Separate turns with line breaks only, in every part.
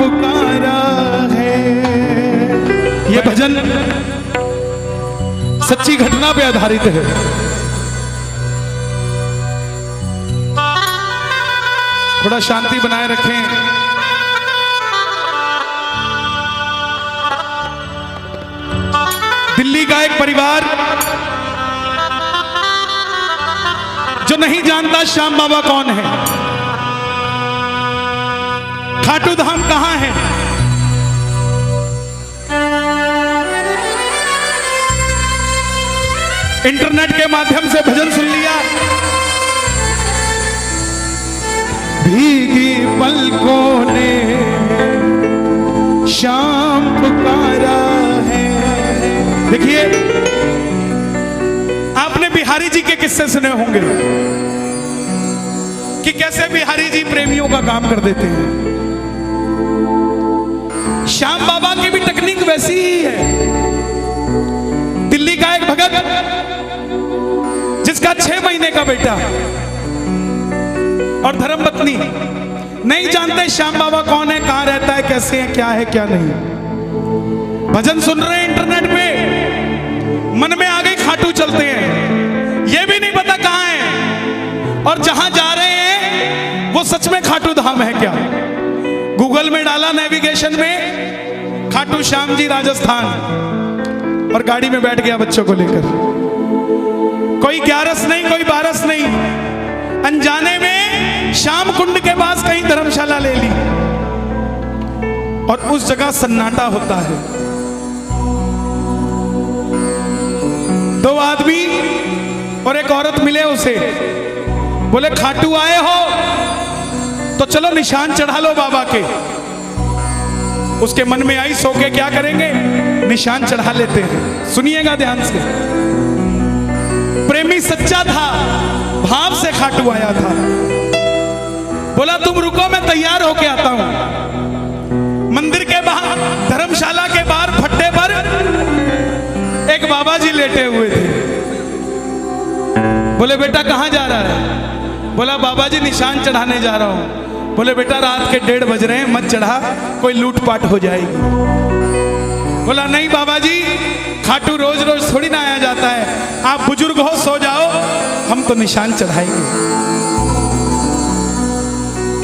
पुकारा है। ये भजन सच्ची घटना पे आधारित है। थोड़ा शांति बनाए रखें। दिल्ली का एक परिवार जो नहीं जानता श्याम बाबा कौन है, खाटू धाम कहां है, इंटरनेट के माध्यम से भजन सुन लिया। भीगी पलकों ने श्याम पुकारा है। देखिए, आपने बिहारी जी के किस्से सुने होंगे कि कैसे बिहारी जी प्रेमियों का काम कर देते हैं। श्याम बाबा की भी टेक्निक वैसी ही है। दिल्ली का एक भगत जिसका 6 महीने का बेटा और धर्मपत्नी, नहीं जानते श्याम बाबा कौन है, कहां रहता है, कैसे है, क्या है, क्या नहीं। भजन सुन रहे हैं इंटरनेट पे, मन में आ गई खाटू चलते हैं, ये भी नहीं पता कहां है और जहां जा रहे हैं वो सच में खाटू धाम है क्या। गूगल में डाला नेविगेशन में खाटू श्याम जी राजस्थान, और गाड़ी में बैठ गया बच्चों को लेकर। कोई 11 नहीं, कोई 12 नहीं, अनजाने में श्याम कुंड के पास कहीं धर्मशाला ले ली और उस जगह सन्नाटा होता है। 2 आदमी और एक औरत मिले उसे, बोले खाटू आए हो तो चलो निशान चढ़ा लो बाबा के। उसके मन में आई, सो के क्या करेंगे, निशान चढ़ा लेते हैं। सुनिएगा ध्यान से, प्रेमी सच्चा था, भाव से खाटू आया था। बोला तुम रुको, मैं तैयार होके आता हूं। मंदिर के बाहर, धर्मशाला के बाहर फट्टे पर एक बाबा जी लेटे हुए थे। बोले बेटा कहां जा रहा है? बोला बाबा जी निशान चढ़ाने जा रहा हूं। बोले बेटा रात के 1:30 बज रहे हैं, मत चढ़ा, कोई लूटपाट हो जाएगी। बोला नहीं बाबा जी, खाटू रोज रोज थोड़ी ना आया जाता है, आप बुजुर्ग हो, सो जाओ, हम तो निशान चढ़ाएंगे।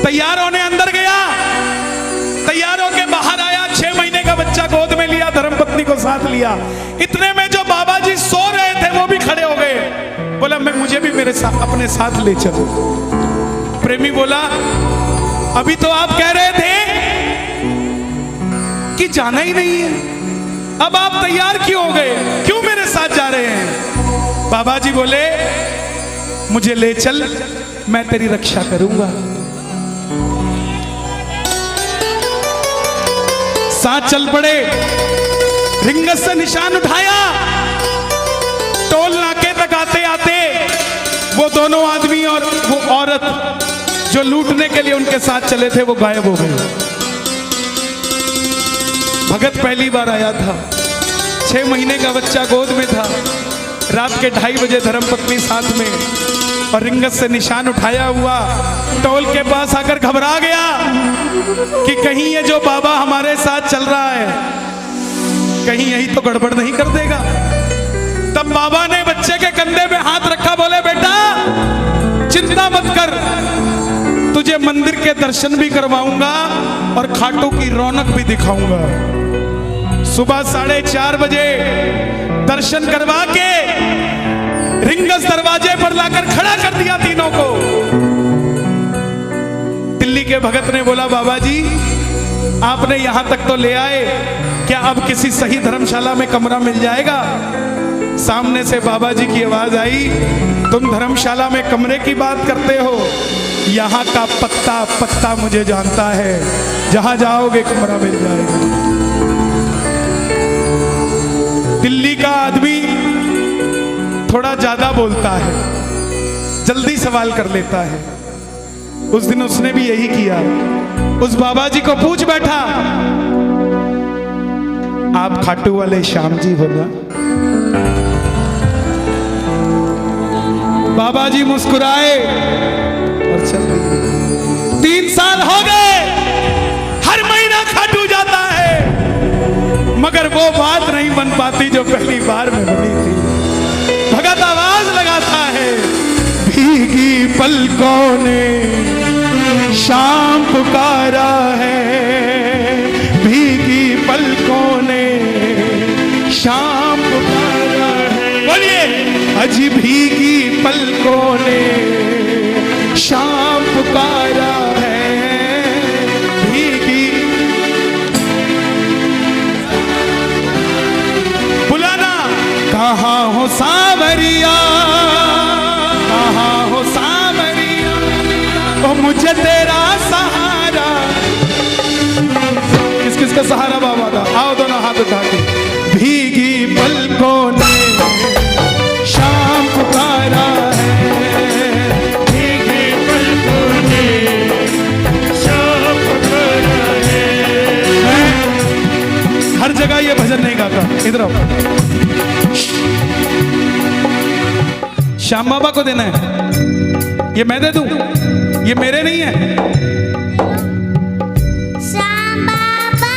तैयार होने अंदर गया, तैयार होके बाहर आया, 6 महीने का बच्चा गोद में लिया, धर्मपत्नी को साथ लिया। इतने में जो बाबा जी सो रहे थे वो भी खड़े हो गए। बोला मैं, मुझे भी मेरे साथ, अपने साथ ले चलो। प्रेमी बोला अभी तो आप कह रहे थे कि जाना ही नहीं है, अब आप तैयार क्यों हो गए, क्यों मेरे साथ जा रहे हैं? बाबा जी बोले मुझे ले चल, मैं तेरी रक्षा करूंगा। साथ चल पड़े, रिंगस से निशान उठाया। टोल नाके तक आते आते वो दोनों आदमी और वो औरत जो लूटने के लिए उनके साथ चले थे वो गायब हो गए। भगत पहली बार आया था, 6 महीने का बच्चा गोद में था, रात के 2:30 बजे धर्मपत्नी साथ में, और रिंगत से निशान उठाया हुआ टोल के पास आकर घबरा गया कि कहीं ये जो बाबा हमारे साथ चल रहा है कहीं यही तो गड़बड़ नहीं कर देगा। तब बाबा ने बच्चे के कंधे पे हाथ रखा, बोले बेटा चिंता मत कर, तुझे मंदिर के दर्शन भी करवाऊंगा और खाटू की रौनक भी दिखाऊंगा। सुबह 4:30 बजे दर्शन करवा के रिंगस दरवाजे पर लाकर खड़ा कर दिया तीनों को। दिल्ली के भगत ने बोला बाबा जी आपने यहां तक तो ले आए, क्या अब किसी सही धर्मशाला में कमरा मिल जाएगा? सामने से बाबा जी की आवाज आई, तुम धर्मशाला में कमरे की बात करते हो, यहाँ का पत्ता पत्ता मुझे जानता है, जहां जाओगे कमरा मिल जाएगा। दिल्ली का आदमी थोड़ा ज्यादा बोलता है, जल्दी सवाल कर लेता है। उस दिन उसने भी यही किया, उस बाबा जी को पूछ बैठा आप खाटू वाले श्याम जी हो ना? बाबा जी मुस्कुराए और चल दिए। 3 साल हो गए, हर महीना पलकों ने शाम पुकारा है, भीगी पलकों ने शाम पुकारा है। बोलिए, अजी भीगी पलकों ने शाम पुकारा है, भीगी। बुलाना कहाँ हो सावरिया, कहाँ हो सावरिया, ओ मुझे तेरा सहारा। किस किस का सहारा बाबा का? आओ दोनों हाथ उठा के। भीगी पलकों ने शाम पुकारा है, भीगी पलकों ने शाम पुकारा है। मैं हर जगह ये भजन नहीं गाता, इधर आओ। श्याम बाबा को देना है, ये मैं दे दूं, ये मेरे नहीं है।
श्याम बाबा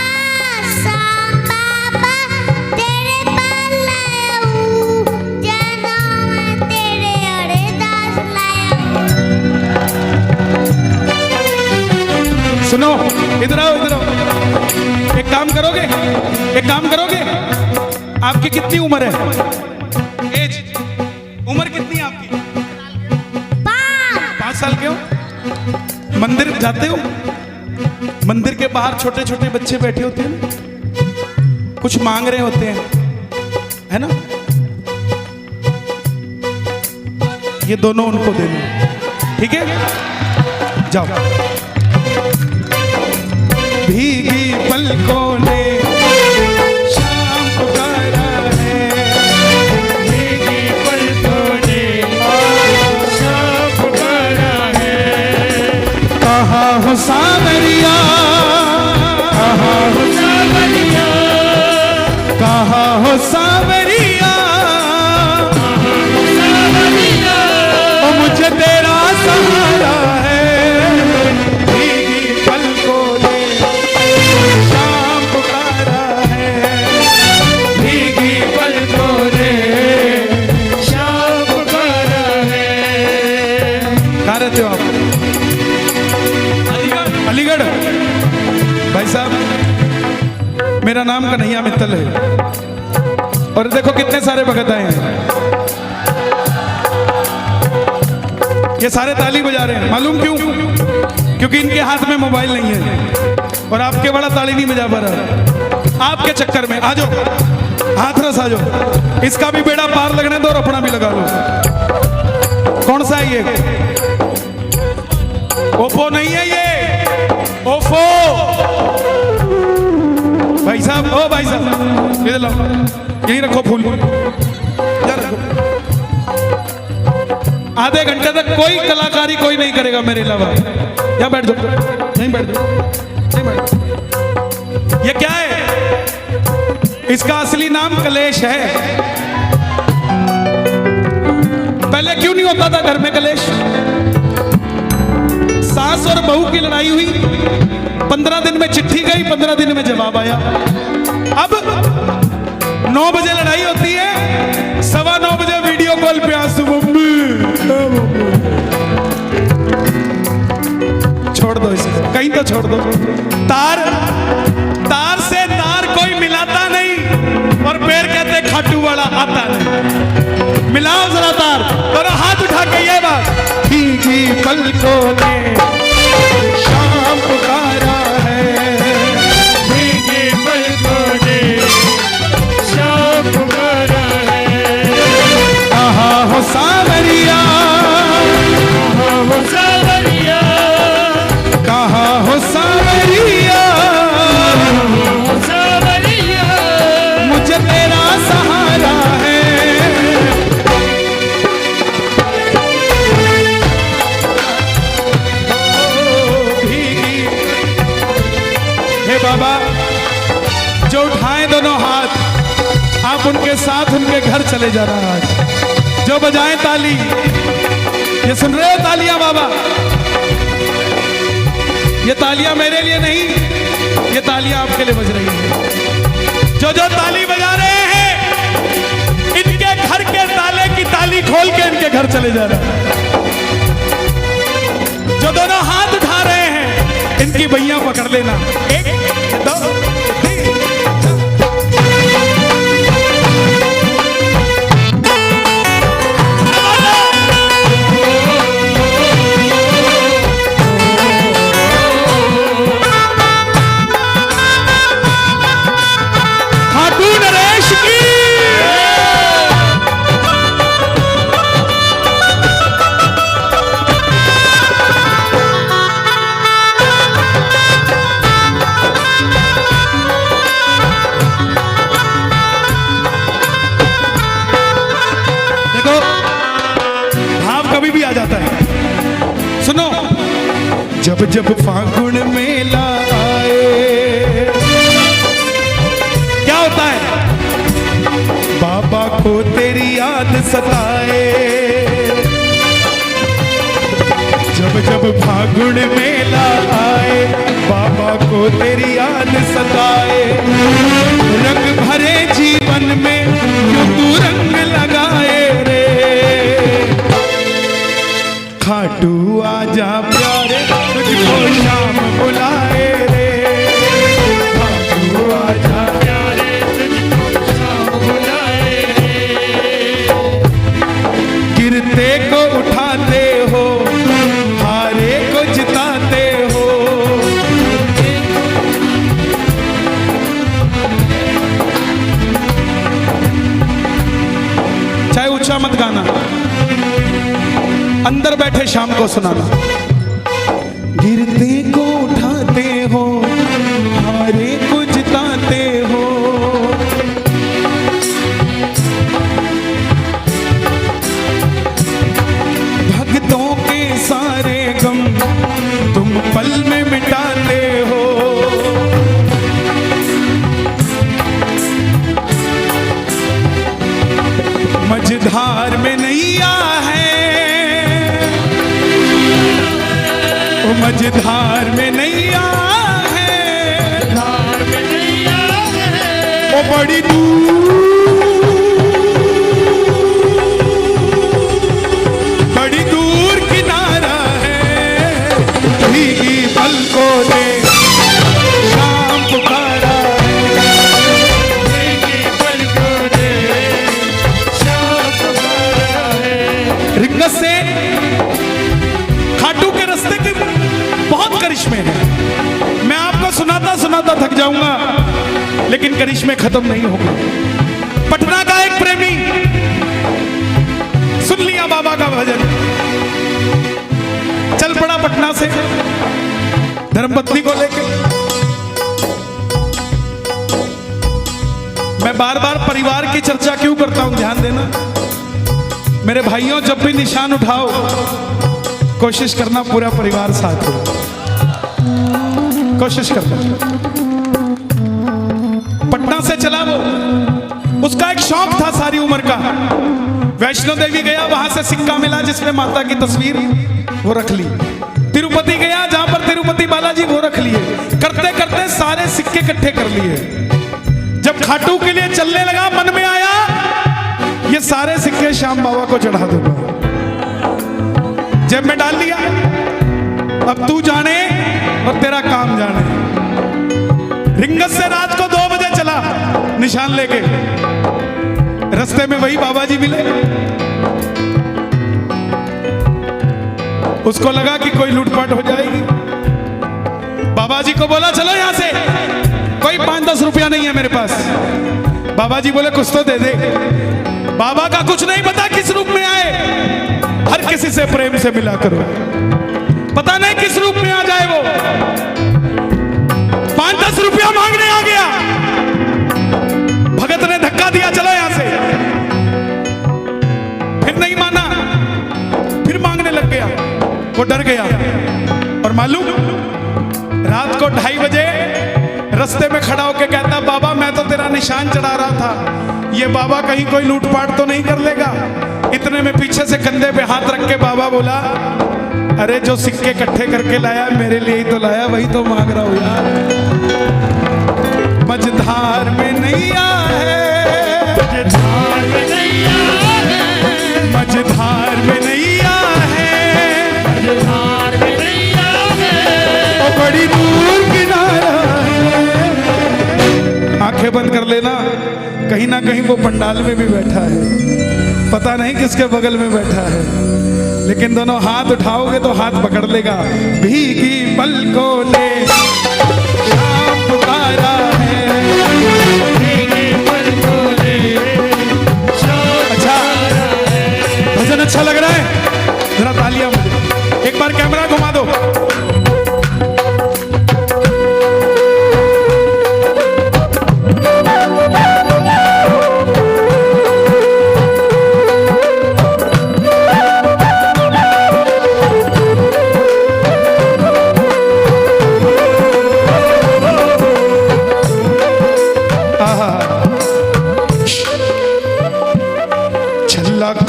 तेरे पास लाया हूँ, जनों में तेरे अरदास लाया हूँ।
सुनो, इधर आओ, इधर आओ। एक काम करोगे, एक काम करोगे। आपकी कितनी उम्र है? एज, उम्र कितनी है आपकी? 5 साल के हो? मंदिर जाते हो? मंदिर के बाहर छोटे छोटे बच्चे बैठे होते हैं, कुछ मांग रहे होते हैं, है ना? ये दोनों उनको दे दो, ठीक है? जाओ। भीगी पलकों ने शाम पुकारा है, भीगी पलकों ने शाम पुकारा है। कहाँ हो सावरिया, कहाँ हो सावरिया, कहाँ हो सावरिया, ओ मुझे तेरा सहारा है, भीगी पलकों ने शाम पुकारा है, भीगी पलकों ने शाम पुकारा है। कहाँ रहते हो आप? अलीगढ़। भाई साहब, मेरा नाम कन्हैया मित्तल है, और देखो कितने सारे भगत आए हैं। ये सारे ताली बजा रहे हैं, मालूम क्यों? क्योंकि इनके हाथ में मोबाइल नहीं है, और आपके बड़ा ताली नहीं बजा पा रहा। आपके चक्कर में आ जाओ, हाथरस आ जाओ, इसका भी बेड़ा पार लगने दो और अपना भी लगा लो। कौन सा है ये? ओप्पो नहीं है ये, ओफो। भाई साहब, ओ भाई साहब, इधर लाओ, यहीं रखो फूल, इधर रखो। आधे घंटे तक कोई कलाकारी कोई नहीं करेगा मेरे अलावा। यहाँ बैठ दो, नहीं बैठ दो, नहीं बैठ दो। ये क्या है? इसका असली नाम कलेश है। पहले क्यों नहीं होता था घर में कलेश? सास और बहू की लड़ाई हुई, 15 दिन में चिट्ठी गई, 15 दिन में जवाब आया। अब 9 बजे लड़ाई होती है, 9:15 बजे वीडियो कॉल पे आंसू, मम्मी। छोड़ दो इसे, कहीं तो छोड़ दो। तार से तार कोई मिलाता नहीं, और पैर कहते खाटू वाला आता नहीं। मिलाओ जरा तार, दोनों हाथ उठा के ये बात। भीगी पलकों ने शाम पुकारा है, भीगी पलकों ने शाम पुकारा है। कहाँ हो सावरिया, कहाँ हो सावरिया, कहाँ हो सावरिया, सावरिया, मुझे तेरा सहारा है। बाबा, जो उठाए दोनों हाथ, आप उनके साथ उनके घर चले जाना। आज जो बजाएं ताली, ये सुन रहे हो तालियां बाबा? ये तालियां मेरे लिए नहीं, ये तालियां आपके लिए बज रही हैं। जो जो ताली बजा रहे हैं, इनके घर के ताले की ताली खोल के इनके घर चले जा रहे हैं। जो दोनों हाथ उठा रहे हैं इनकी भैया पकड़ लेना। 1 2 3 खाटू नरेश की। देखो भाव कभी भी आ जाता है। सुनो, जब जब फागुन मेला आए क्या होता है? बाबा को तेरी याद सताए। जब जब फागुन मेला आए बाबा को तेरी याद सताए। रंग भरे जीवन में क्यों तू रंग लगाए रे। खाटू आजा प्यारे तुझको शाम बुलाए रे। खाटू आजा प्यारे तुझको शाम बुलाए रे। गिरते को उठाते हो, हारे को जिताते हो। चाहे ऊंचा मत गाना, अंदर बैठे शाम को सुनाना। गिरते को उठाते हो, हारे को जिताते हो। भक्तों के सारे गम तुम पल में मिटाते हो। मझधार में नैया है, ओ मझधार में नैया है। धार में नैया है, ओ बड़ी दूर, बड़ी दूर किनारा है। भीगी पलकों ने शाम पुकारा है। भीगी पलकों ने शाम पुकारा है। रिंगस से खाटू के रास्ते के बहुत करिश्मे हैं। मैं आपको सुनाता सुनाता थक जाऊंगा, लेकिन करिश्मे खत्म नहीं होंगे। पटना का एक प्रेमी सुन लिया बाबा का भजन, चल पड़ा पटना से धर्मपत्नी को लेके। मैं बार बार परिवार की चर्चा क्यों करता हूं, ध्यान देना मेरे भाइयों। जब भी निशान उठाओ कोशिश करना पूरा परिवार साथ हो, कोशिश करना। पटना से चला वो, उसका एक शौक था सारी उम्र का। वैष्णो देवी गया, वहां से सिक्का मिला जिसमें माता की तस्वीर, वो रख ली। तिरुपति गया, जहां पर तिरुपति बालाजी, वो रख लिए। करते करते सारे सिक्के इकट्ठे कर लिए। जब खाटू के लिए चलने लगा, मन में आया ये सारे सिक्के श्याम बाबा को चढ़ा दूंगा। जेब में डाल लिया। अब तू जाने और तेरा काम जाने। रिंगस से रात को 2 बजे चला निशान लेके। रास्ते में वही बाबा जी मिले। उसको लगा कि कोई लूटपाट हो जाएगी। बाबा जी को बोला चलो यहां से, कोई 5-10 रुपया नहीं है मेरे पास। बाबा जी बोले कुछ तो दे दे। बाबा का कुछ नहीं पता किस रूप में आए। हर किसी से प्रेम से मिला करो, पता नहीं किस रूप में आ जाए वो। 5-10 रुपया मांगने आ गया। भगत ने धक्का दिया, चलो यहां से। फिर नहीं माना, फिर मांगने लग गया। वो डर गया। और मालूम, रात को 2:30 बजे रास्ते में खड़ा होकर कहता, बाबा मैं तो तेरा निशान चढ़ा रहा था, ये बाबा कहीं कोई लूटपाट तो नहीं कर लेगा। इतने में पीछे से कंधे पे हाथ रख के बाबा बोला, अरे जो सिक्के इकट्ठे करके लाया मेरे लिए ही तो लाया, वही तो मांग रहा हूं यार। मझधार में नैया है, मझधार में नैया है, मझधार में नैया है, मझधार में नैया आंखें बंद कर लेना, कहीं ना कहीं वो पंडाल में भी बैठा है, पता नहीं किसके बगल में बैठा है, लेकिन दोनों हाथ उठाओगे तो हाथ पकड़ लेगा। भीगी पलकों ने श्याम पुकारा है, भीगी पलकों ने श्याम पुकारा है। भजन अच्छा लग रहा है, जरा तालियां मुझे, एक बार कैमरा घुमा दो।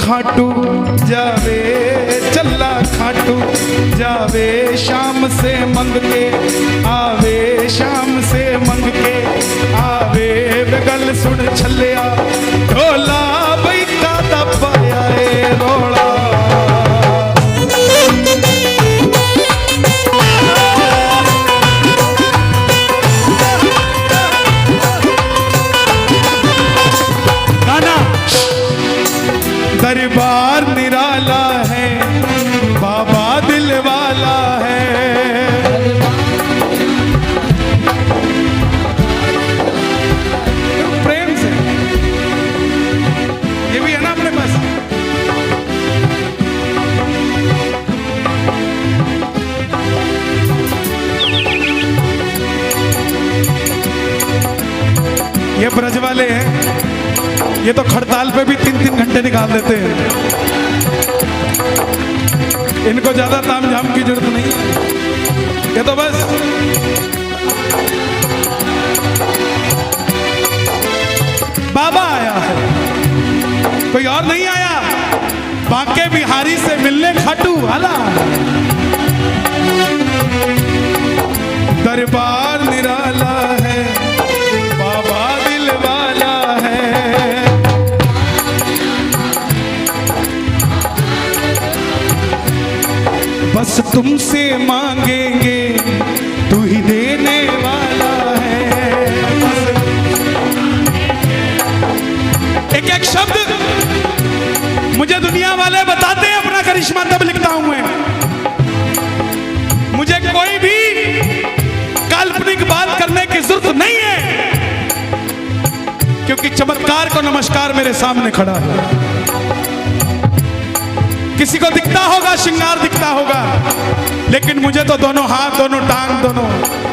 खाटू जावे चल्ला खाटू जावे, शाम से मंग के आवे, शाम से मंग के आवे, बगल सुन छलिया ढोला बई का दबाया है रोला। दरबार निराला है, बाबा दिल वाला है। प्रेम से ये भी है ना अपने पास। ये ब्रज वाले हैं, ये तो खड़ताल पे भी 3-3 घंटे निकाल देते हैं, इनको ज्यादा तामझाम की जरूरत नहीं, ये तो बस बाबा आया है, कोई और नहीं आया। बांके बिहारी से मिलने खाटू वाला, दरबार निराला है, बाबा दिल वाला है। बस तुमसे मांगेंगे, तू ही देने वाला है। एक एक शब्द मुझे दुनिया वाले बताते हैं, अपना करिश्मा तब लिखता हूं मैं। मुझे कोई भी काल्पनिक बात करने की जरूरत नहीं है, क्योंकि चमत्कार को नमस्कार मेरे सामने खड़ा है। किसी को दिखता होगा, श्रृंगार दिखता होगा, लेकिन मुझे तो दोनों हाथ, दोनों टांग, दोनों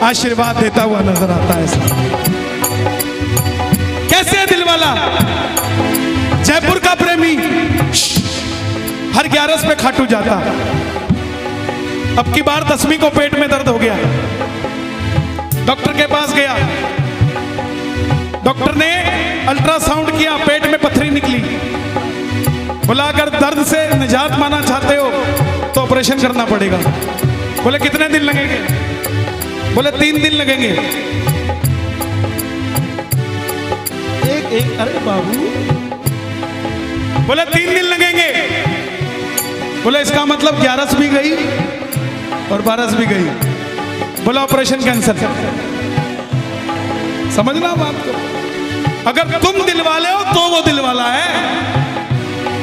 आशीर्वाद देता हुआ नजर आता है। कैसे है दिल वाला? जयपुर का प्रेमी हर 11 पे खाटू जाता। अब की बार 10वीं को पेट में दर्द हो गया, डॉक्टर के पास गया, डॉक्टर ने अल्ट्रासाउंड किया, पेट में पथरी निकली। बोला अगर दर्द से निजात पाना चाहते हो तो ऑपरेशन करना पड़ेगा। बोले कितने दिन लगेंगे? बोले 3 दिन लगेंगे। एक अरे बाबू, बोले 3 दिन लगेंगे। बोले इसका मतलब 11 भी गई और 12 भी गई। बोला ऑपरेशन कैंसिल। समझना बात को, अगर तुम दिल वाले हो तो वो दिल वाला है,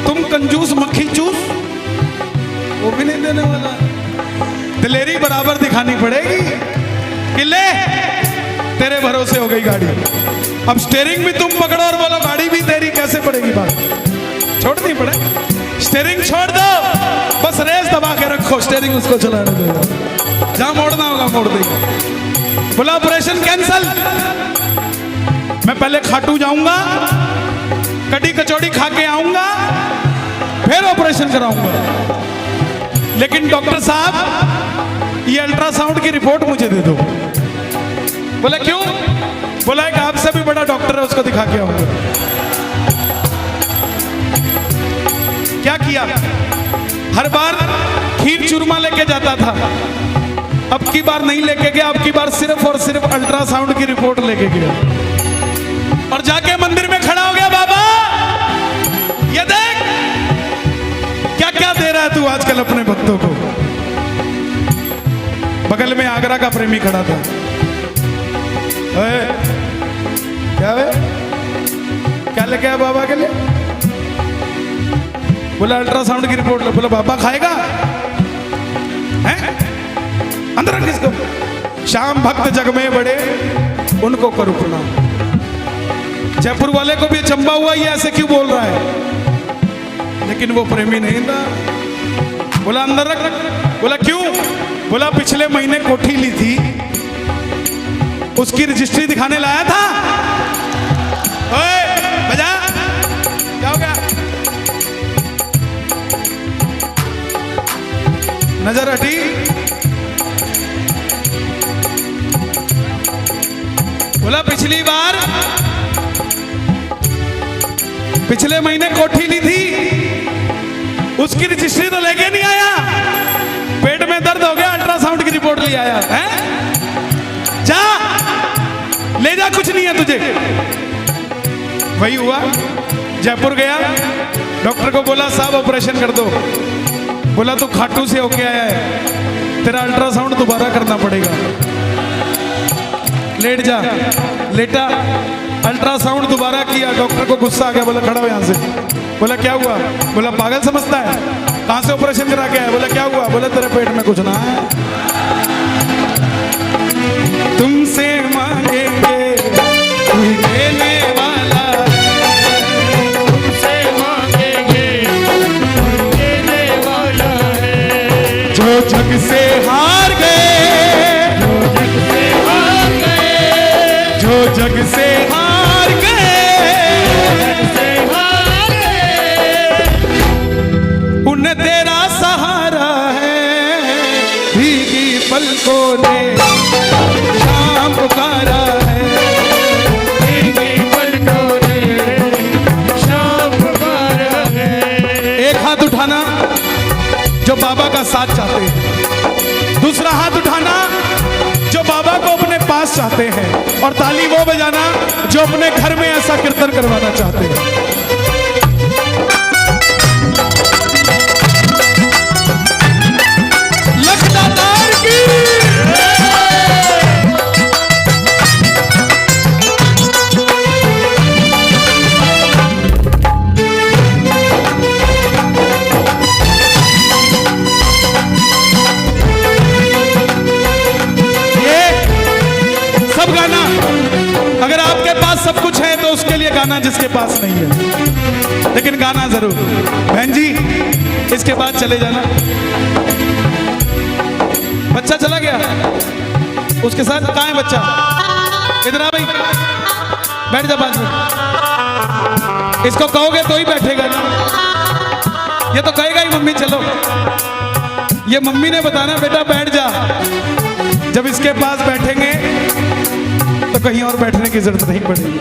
तुम कंजूस मक्खी चूस वो भी नहीं देने वाला। दिलेरी बराबर दिखानी पड़ेगी कि ले तेरे भरोसे हो गई गाड़ी। अब स्टीयरिंग भी तुम पकड़ो और बोलो गाड़ी भी तेरी, कैसे पड़ेगी बात? छोड़नी पड़े, स्टीयरिंग छोड़ दो, बस रेस दबा के रखो, स्टीयरिंग उसको चलाने दो, जहां मोड़ना होगा मोड़ देगी। बोला ऑपरेशन कैंसिल। मैं पहले खाटू जाऊंगा, कड़ी कचौड़ी खा के आऊंगा, फिर ऑपरेशन कराऊंगा। लेकिन डॉक्टर साहब ये अल्ट्रासाउंड की रिपोर्ट मुझे दे दो। बोला क्यों? बोला एक आपसे भी बड़ा डॉक्टर है, उसको दिखा के आऊंगा। क्या किया? हर बार खीर चूरमा लेके जाता था, अब की बार नहीं लेके गया, अब की बार सिर्फ और सिर्फ अल्ट्रासाउंड की रिपोर्ट लेके गया और जाके मंदिर में खड़ा हो गया। बाबा ये देख क्या क्या दे रहा है तू आजकल अपने भक्तों को। बगल में आगरा का प्रेमी खड़ा था। क्या लेके आया बाबा के लिए? बोला अल्ट्रासाउंड की रिपोर्ट लो। बोला बाबा खाएगा? हैं? अंदर रख इसको। श्याम भक्त जग में बड़े, उनको करो प्रणाम। जयपुर वाले को भी अचंबा हुआ, ये ऐसे क्यों बोल रहा है, लेकिन वो प्रेमी नहीं था। बोला अंदर रख। बोला क्यों? बोला पिछले महीने कोठी ली थी, उसकी रजिस्ट्री दिखाने लाया था। ओए बजा, क्या हो गया? नजर हटी। बोला पिछले महीने कोठी ली थी, उसकी रजिस्ट्री तो लेके नहीं आया। पेट में दर्द हो गया, अल्ट्रासाउंड की रिपोर्ट ले आया है। जा ले जा, कुछ नहीं है तुझे। वही हुआ, जयपुर गया, डॉक्टर को बोला साहब ऑपरेशन कर दो। बोला तू खाटू से होके आया है, तेरा अल्ट्रासाउंड दोबारा करना पड़ेगा। लेट जा। लेटा, अल्ट्रासाउंड दोबारा किया, डॉक्टर को गुस्सा आ गया। बोला खड़ा हो यहां से। बोला क्या हुआ? बोला पागल समझता है, कहां से ऑपरेशन करा के आया? बोला क्या हुआ? बोला तेरे पेट में कुछ ना है, तुमसे मांगेंगे कोई देने वाला,
तुमसे मांगेंगे कोई देने वाला है।
जो जग से हार गए, जो जग से हार गए, उन्हें तेरा सहारा है। भीगी पलकों ने शाम पुकारा है,
भीगी पलकों ने शाम पुकारा है।
एक हाथ उठाना जो बाबा का साथ चाहते हैं, दूसरा हाथ उठाना जो बाबा को अपने पास चाहते हैं, और ताली वो बजाना जो अपने घर में ऐसा कीर्तन करवाना चाहते हैं। लखदातार की सब गाना, अगर आपके पास सब कुछ है तो उसके लिए गाना जिसके पास नहीं है, लेकिन गाना जरूर। बहन जी इसके बाद चले जाना। बच्चा चला गया, उसके साथ कहाँ है बच्चा? इधर आ भाई, बैठ जा बाजू। इसको कहोगे तो ही बैठेगा ना, ये तो कहेगा ही मम्मी चलो। ये मम्मी ने बताना बेटा बैठ जा। जब इसके पास बैठेंगे तो कहीं और बैठने की जरूरत नहीं पड़ेगी।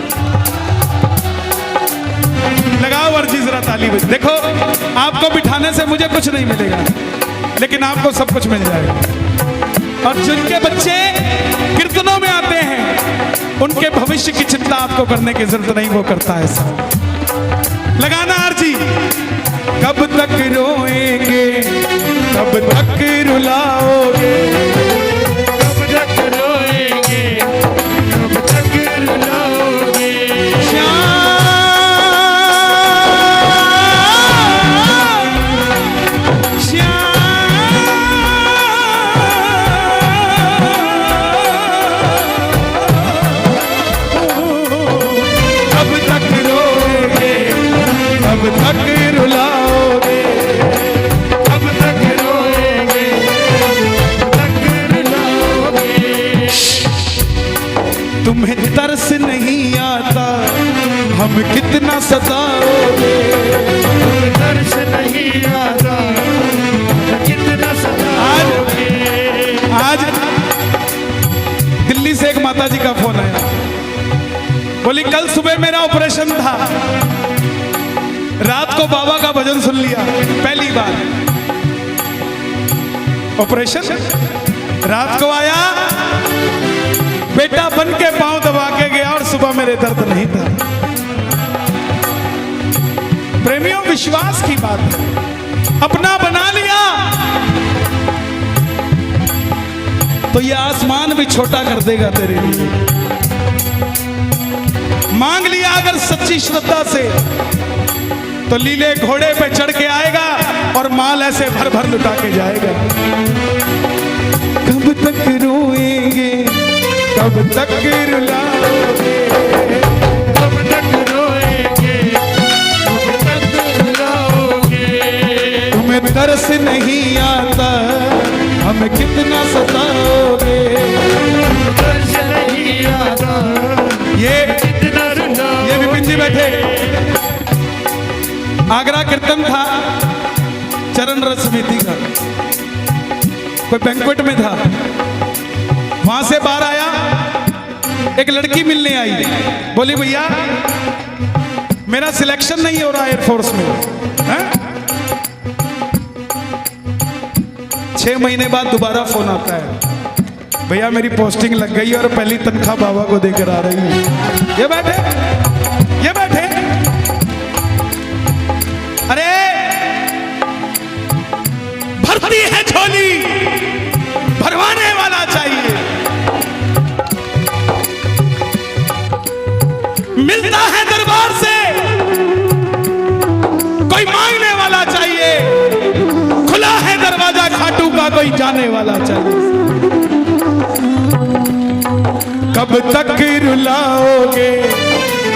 लगाओ अर्जी जरा ताली बज। देखो आपको बिठाने से मुझे कुछ नहीं मिलेगा, लेकिन आपको सब कुछ मिल जाएगा। और जिनके बच्चे कीर्तनों में आते हैं, उनके भविष्य की चिंता आपको करने की जरूरत नहीं, वो करता है सब। लगाना अर्जी। कब तक रोएंगे, कब तक रुलाओगे,
कब तक रोएंगे, कब तक रुलाओगे।
कब तक रोएंगे, कब तक रुलाओगे,
कब तक रोएंगे, कब तक रुलाओगे।
तुम्हें तरस नहीं आता, हम कितना सताओगे।
तरस नहीं आता, कितना सताओगे।
आज दिल्ली से एक माता जी का फोन आया, बोली कल सुबह मेरा ऑपरेशन था, रात को बाबा का भजन सुन लिया, पहली बार ऑपरेशन। रात को आया, बेटा बन के पांव दबा के गया और सुबह मेरे दर्द नहीं था। प्रेमियों विश्वास की बात है, अपना बना लिया तो ये आसमान भी छोटा कर देगा तेरे लिए। मां मांग लिया अगर सच्ची श्रद्धा से तो लीले घोड़े पे चढ़ के आएगा और माल ऐसे भर भर लुटा के जाएगा। कब तक रोएंगे, कब तक रुलाओगे,
कब तक रोएंगे, कब तक रुलाओगे।
तुम्हें तरस नहीं आता, हमें कितना सताओगे।
तरस नहीं आता,
ये
कितना रुलाओगे।
ये विपिन जी बैठे, आगरा कीर्तन था चरण रस समिति का, कोई बैंक्वेट में था, वहां से बाहर आया, एक लड़की मिलने आई, बोली भैया मेरा सिलेक्शन नहीं हो रहा एयरफोर्स में है? 6 महीने बाद दोबारा फोन आता है, भैया मेरी पोस्टिंग लग गई और पहली तनख्वाह बाबा को देकर आ रही है। ये बैठे, ये बैठे, अरे भरती है झोली, भरवाने वाला चाहिए, मिलता है दरबार से कोई मांगने वाला चाहिए, खुला है दरवाजा खाटू का कोई जाने वाला चाहिए। कब तक रुलाओगे,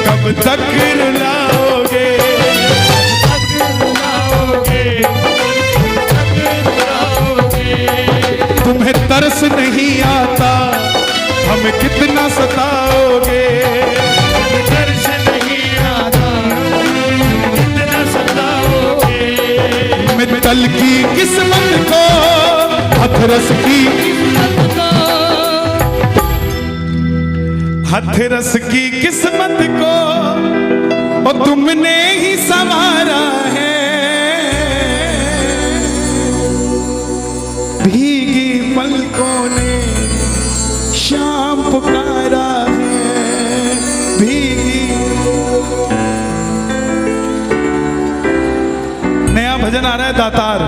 कब तक रुलाओगे, तुम्हें तरस नहीं आता, हमें कितना सताओगे।
तरस नहीं आता, कितना सताओगे।
मित्तल की किस्मत को, हथरस की, हथरस की किस्मत को और तुमने ही संवारा है। भीगी पलकों ने शाम पुकारा है, भीगी। नया भजन आ रहा है दातार,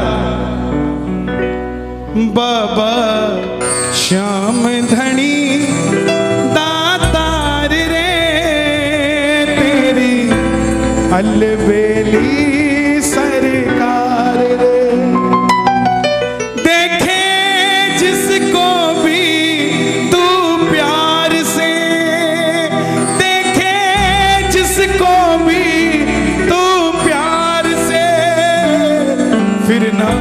बाबा श्याम धनी दातार रे तेरी अलबेली सरकार रे। देखे जिसको भी तू प्यार से, देखे जिसको भी तू प्यार से, फिर ना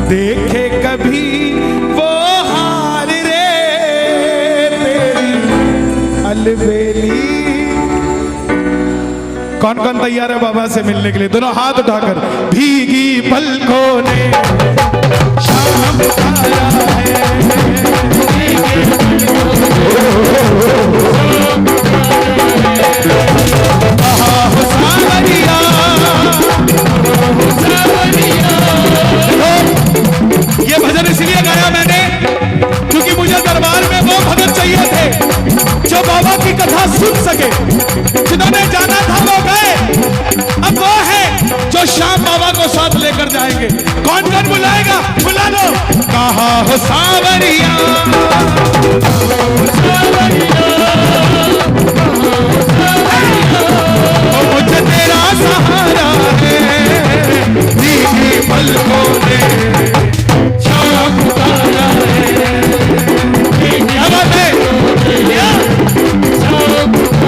देखे कभी वो हार रे तेरी अलबेली। कौन कौन तैयार है बाबा से मिलने के लिए? दोनों हाथ उठाकर। भीगी पलकों ने शाम पुकारा है, आहा हो सावरिया, ये भजन इसलिए गाया मैंने क्योंकि मुझे दरबार में वो भगत चाहिए थे जो बाबा की कथा सुन सके। जिन्होंने जाना था वो गए, अब वो है जो शाम बाबा को साथ लेकर जाएंगे। कौन कौन बुलाएगा? बुला लो। कहा हो सावरिया,